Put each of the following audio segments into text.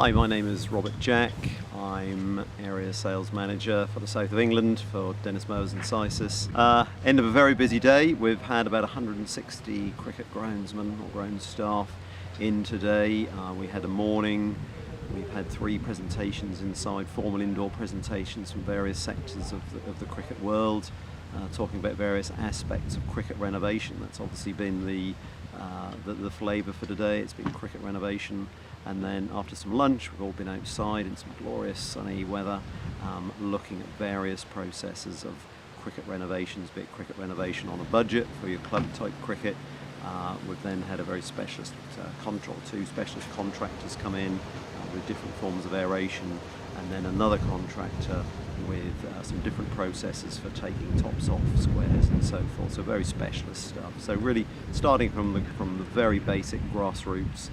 Hi, my name is Robert Jack. I'm Area Sales Manager for the South of England for Dennis Mowers and Cisis. End of a very busy day. We've had about 160 cricket groundsmen or ground staff in today. We had a morning. We've had 3 presentations inside, formal indoor presentations from various sectors of the cricket world, talking about various aspects of cricket renovation. That's obviously been the flavour for today. It's been cricket renovation. And then after some lunch, we've all been outside in some glorious sunny weather, looking at various processes of cricket renovations, be it cricket renovation on a budget for your club type cricket. We've then had a very specialist two specialist contractors come in with different forms of aeration, and then another contractor with some different processes for taking tops off squares and so forth. So very specialist stuff. So really starting from the very basic grassroots,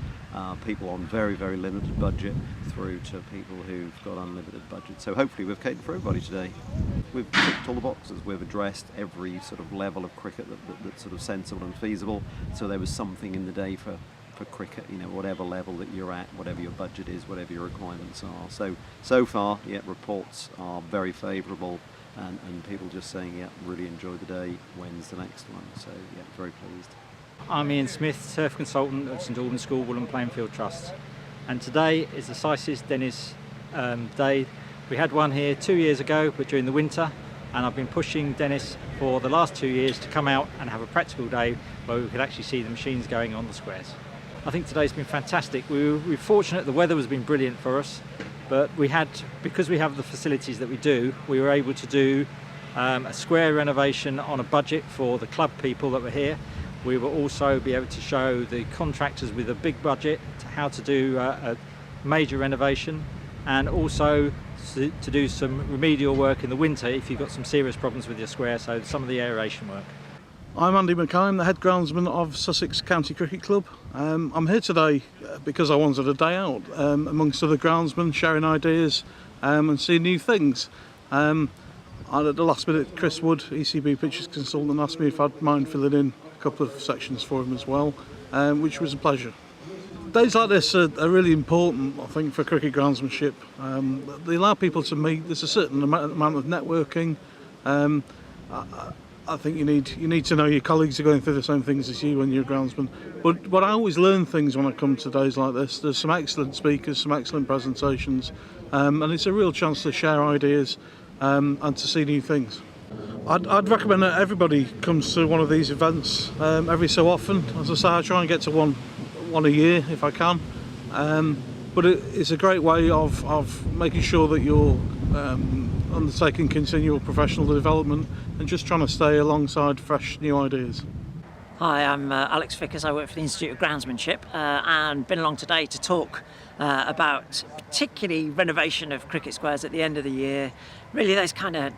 people on very, very limited budget through to people who've got unlimited budget. So hopefully we've catered for everybody today. We've ticked all the boxes. We've addressed every sort of level of cricket that's sort of sensible and feasible. So there was something in the day for cricket, you know, whatever level that you're at, whatever your budget is, whatever your requirements are. So far, yeah, reports are very favourable, and people just saying, yeah, really enjoyed the day. When's the next one? So yeah, very pleased. I'm Ian Smith, turf consultant at St Albans School, Woollam Playing Field Trust, and today is the Cisis Dennis Day. We had one here 2 years ago, but during the winter, and I've been pushing Dennis for the last 2 years to come out and have a practical day where we could actually see the machines going on the squares. I think today's been fantastic. We're fortunate the weather has been brilliant for us, but because we have the facilities that we do, we were able to do a square renovation on a budget for the club people that were here. We will also be able to show the contractors with a big budget how to do a major renovation, and also to do some remedial work in the winter if you've got some serious problems with your square, so some of the aeration work. I'm Andy McCallum, the head groundsman of Sussex County Cricket Club. I'm here today because I wanted a day out amongst other groundsmen, sharing ideas and seeing new things. At the last minute, Chris Wood, ECB pitches consultant, asked me if I'd mind filling in a couple of sections for him as well, which was a pleasure. Days like this are really important, I think, for cricket groundsmanship. They allow people to meet. There's a certain amount of networking. I think you need to know your colleagues are going through the same things as you when you're a groundsman. But I always learn things when I come to days like this. There's some excellent speakers, some excellent presentations, and it's a real chance to share ideas and to see new things. I'd recommend that everybody comes to one of these events every so often. As I say, I try and get to one a year if I can. But it's a great way of making sure that you're undertaking continual professional development and just trying to stay alongside fresh new ideas. Hi, I'm Alex Vick. I work for the Institute of Groundsmanship and been along today to talk about particularly renovation of cricket squares at the end of the year. Really those kind of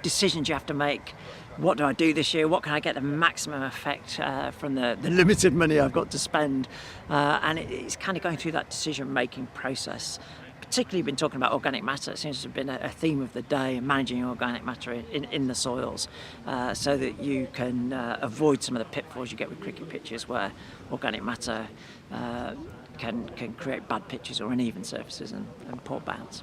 decisions you have to make. What do I do this year? What can I get the maximum effect from the limited money I've got to spend? And it's kind of going through that decision-making process. Particularly been talking about organic matter. It seems to have been a theme of the day, managing organic matter in the soils, so that you can avoid some of the pitfalls you get with cricket pitches where organic matter can create bad pitches or uneven surfaces and poor bounce.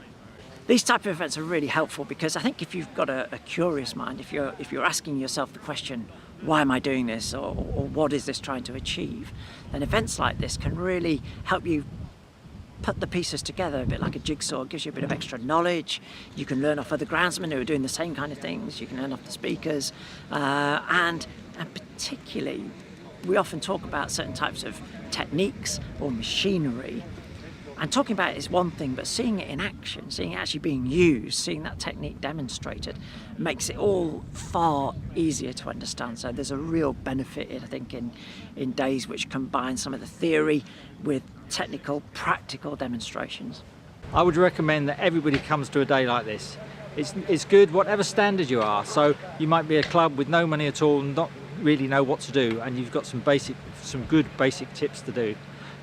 These type of events are really helpful because I think if you've got a curious mind, if you're asking yourself the question, why am I doing this, or what is this trying to achieve, then events like this can really help you put the pieces together a bit like a jigsaw. It gives you a bit of extra knowledge. You can learn off other groundsmen who are doing the same kind of things. You can learn off the speakers, and particularly we often talk about certain types of techniques or machinery, and talking about it is one thing, but seeing it in action, seeing it actually being used, seeing that technique demonstrated makes it all far easier to understand. So there's a real benefit, I think, in days which combine some of the theory with technical, practical demonstrations. I would recommend that everybody comes to a day like this. It's good whatever standard you are. So you might be a club with no money at all and not really know what to do, and you've got some good basic tips to do.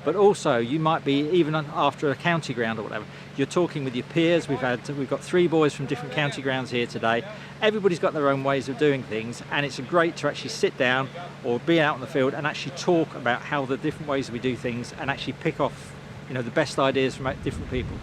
But also you might be, even after a county ground or whatever, you're talking with your peers. We've got 3 boys from different county grounds here today. Everybody's got their own ways of doing things, and it's great to actually sit down or be out in the field and actually talk about how the different ways we do things and actually pick off the best ideas from different people.